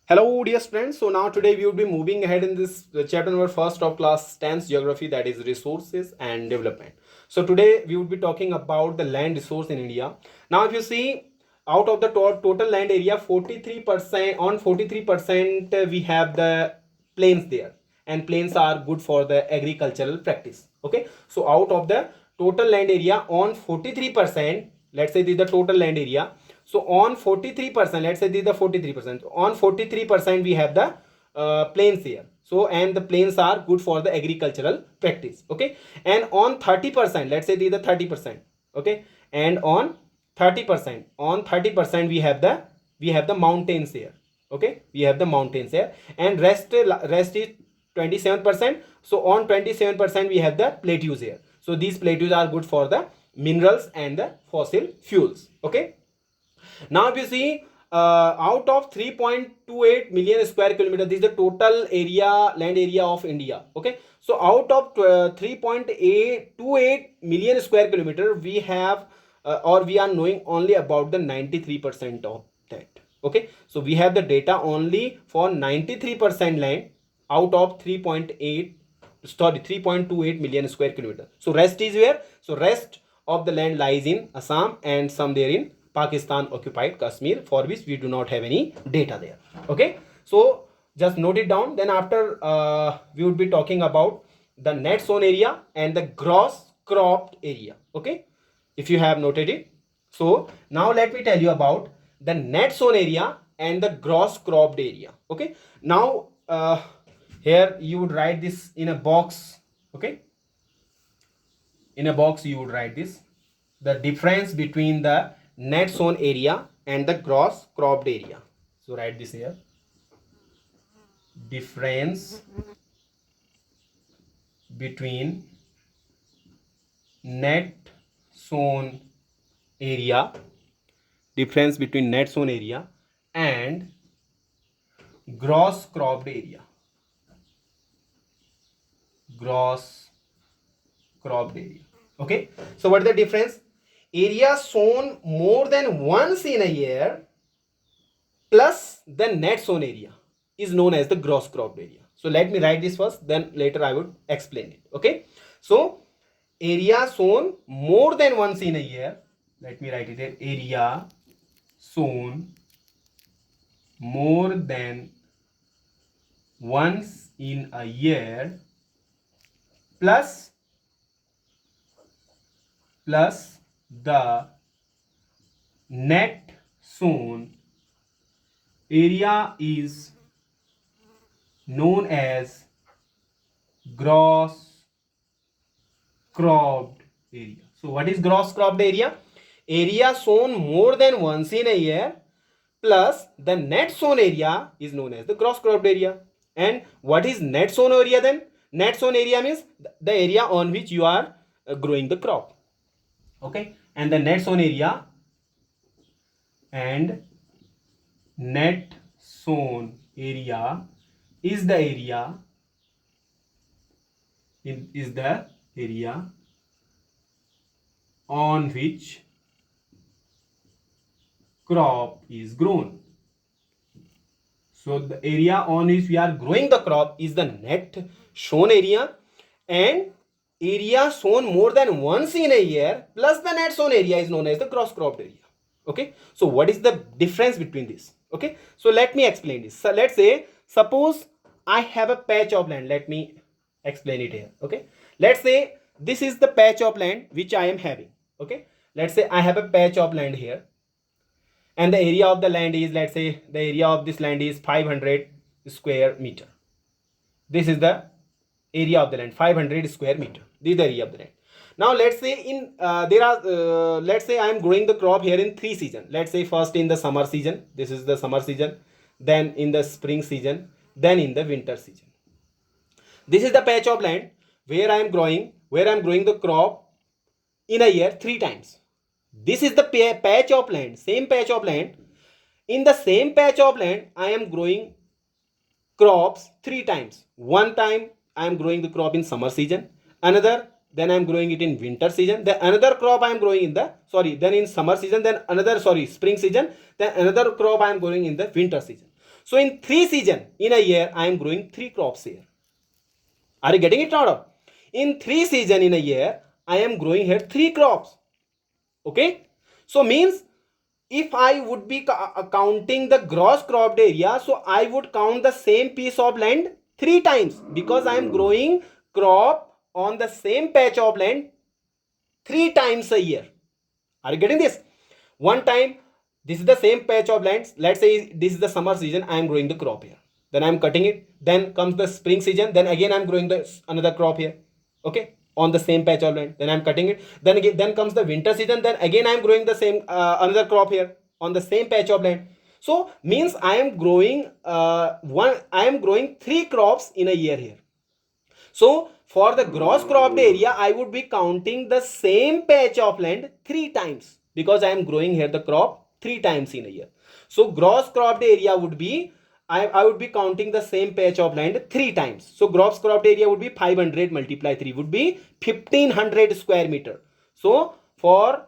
Hello, dear friends. So now today we will be moving ahead in this chapter number first of class 10th geography, that is resources and development. So today we will be talking about the land resource in India. Now if you see out of the total land area, 43% on 43% we have the plains there, and plains are good for the agricultural practice. Okay, so out of the total land area on 43%, let's say this is the total land area. So on 43%, let's say this is the 43%. On 43% we have the plains here. So and the plains are good for the agricultural practice. Okay, and on 30%, let's say this is the 30%. Okay, and on 30% we have the mountains here. Okay, we have the mountains here, and rest is 27%. So on 27% we have the plateaus here. So these plateaus are good for the minerals and the fossil fuels. Okay, now if you see out of 3.28 million square kilometer, this is the total area, land area of India. Okay, so out of 3.828 million square kilometer, we have or we are knowing only about the 93% of that. Okay, so we have the data only for 93% land out of 3.28 million square kilometer. So rest is where? So rest of the land lies in Assam and some there in Pakistan occupied Kashmir, for which we do not have any data there. Okay, so just note it down. Then after we would be talking about the net sown area and the gross cropped area. Okay, if you have noted it. So now let me tell you about the net sown area and the gross cropped area. Okay, now here you would write this in a box. Okay, in a box you would write this, the difference between the net sown area and the gross cropped area. So write this here, difference between net sown area, difference between net sown area and gross cropped area, gross cropped area. Okay, so what is the difference? Area sown more than once in a year plus the net sown area is known as the gross cropped area. So let me write this first, then later I would explain it. Okay, so area sown more than once in a year, let me write it here, area sown more than once in a year plus the net sown area is known as gross cropped area. So what is gross cropped area? Area sown more than once in a year plus the net sown area is known as the gross cropped area. And what is net sown area then? Net sown area means the area on which you are growing the crop. Okay, and the net sown area and net sown area is the area on which crop is grown. So the area on which we are growing the crop is the net sown area, and area sown more than once in a year plus the net sown area is known as the gross cropped area. Okay, so what is the difference between this? Okay, so let me explain this. So let's say, suppose I have a patch of land. Let me explain it here. Okay, let's say this is the patch of land which I am having. Okay, let's say I have a patch of land here, and the area of the land is, let's say the area of this land is 500 square meter. This is the area of the land, 500 square meter. This is the area of the land. Now let's say in let's say I am growing the crop here in 3 seasons. Let's say first in the summer season, this is the summer season, then in the spring season, then in the winter season. This is the patch of land where I am growing the crop in a year 3 times. This is the patch of land, same patch of land. In the same patch of land, I am growing crops 3 times. One time I am growing the crop in summer season, another, then I am growing it in winter season, then another crop I am growing in the, then in summer season, then another, spring season, then another crop I am growing in the winter season. So in 3 seasons in a year, I am growing 3 crops here. Are you getting it now? In 3 seasons in a year, I am growing here 3 crops. Okay. So means if I would be counting the gross cropped area, so I would count the same piece of land 3 times, because I am growing crop on the same patch of land 3 times a year. Are you getting this? One time, this is the same patch of land. Let's say this is the summer season. I am growing the crop here. Then I am cutting it. Then comes the spring season. Then again I am growing another crop here. Okay, on the same patch of land. Then I am cutting it. Then again, then comes the winter season. Then again I am growing the same another crop here on the same patch of land. So means I am growing I am growing 3 crops in a year here. So for the gross cropped area, I would be counting the same patch of land 3 times, because I am growing here the crop 3 times in a year. So gross cropped area would be, I would be counting the same patch of land 3 times. So gross cropped area would be 500 multiply 3 would be 1500 square meter. So for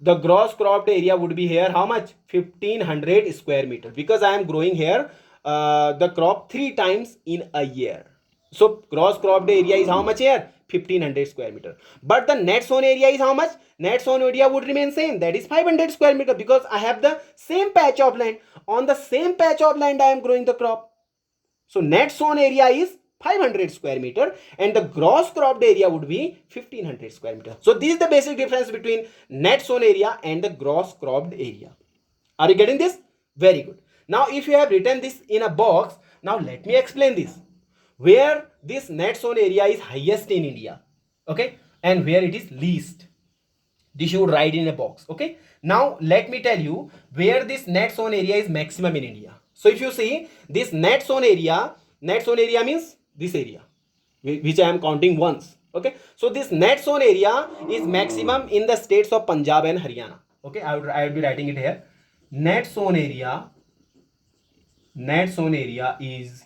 the gross cropped area would be here how much? 1500 square meter, because I am growing here the crop 3 times in a year. So gross cropped area is how much here? 1500 square meter. But the net sown area is how much? Net sown area would remain same, that is 500 square meter, because I have the same patch of land. On the same patch of land I am growing the crop. So net sown area is 500 square meter and the gross cropped area would be 1500 square meter. So this is the basic difference between net sown area and the gross cropped area. Are you getting this? Very good. Now if you have written this in a box, now let me explain this. Where this net sown area is highest in India, okay, and where it is least. This you would write in a box, okay. Now let me tell you where this net sown area is maximum in India. So if you see this net sown area means this area which I am counting once, okay. So this net sown area is maximum in the states of Punjab and Haryana, okay. I would be writing it here. Net sown area is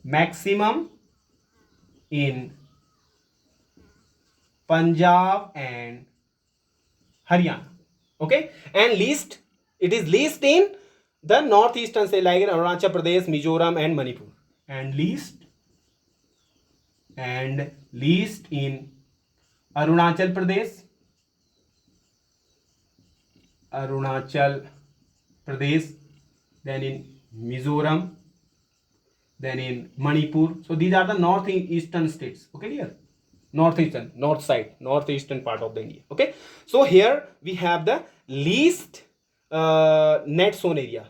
maximum in Punjab and Haryana, okay, and least, it is least in the northeastern state like in Arunachal Pradesh, Mizoram and Manipur, and least in Arunachal Pradesh, then in Mizoram, then in Manipur. So these are the northeastern states, okay, here northeastern part of the India, okay. So here we have the least net sown area,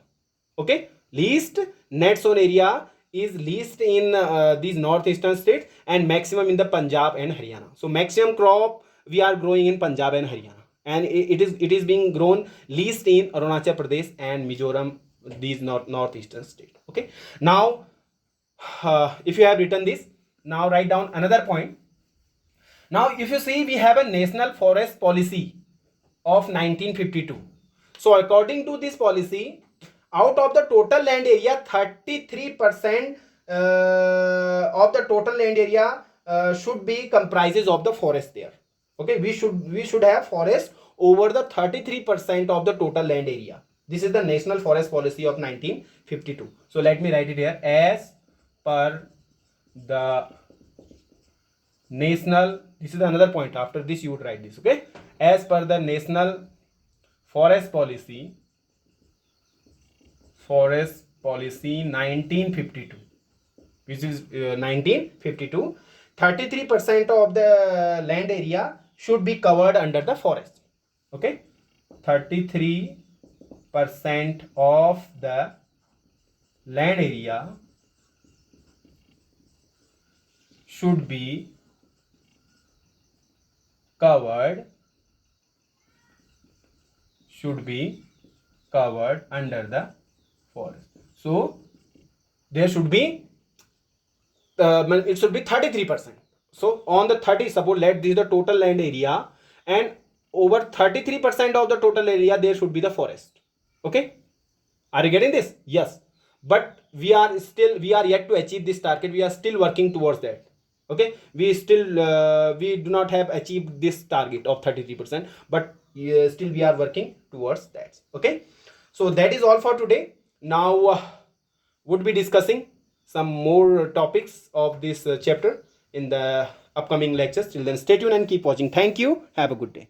okay. Least net sown area is least in these northeastern states and maximum in the Punjab and Haryana. So maximum crop we are growing in Punjab and Haryana, and it is being grown least in Arunachal Pradesh and Mizoram, these northeastern states, okay. Now if you have written this, now write down another point. Now if you see, we have a national forest policy of 1952. So according to this policy, out of the total land area, 33% of the total land area should be comprises of the forest there, okay. We should have forest over the 33% of the total land area. This is the national forest policy of 1952. So let me write it here. As per the national, this is another point, after this you would write this, okay. As per the national forest policy 1952, which is 1952, 33% of the land area should be covered under the forest, okay. 33% of the land area should be covered under the forest. So there should be it should be 33%. So on the 30, suppose let this is the total land area, and over 33% of the total area there should be the forest, okay. Are you getting this? Yes. But we are yet to achieve this target. We are still working towards that, okay. We do not have achieved this target of 33%, but still we are working towards that, okay. So that is all for today. Now would be discussing some more topics of this chapter in the upcoming lectures. Till then, stay tuned and keep watching. Thank you. Have a good day.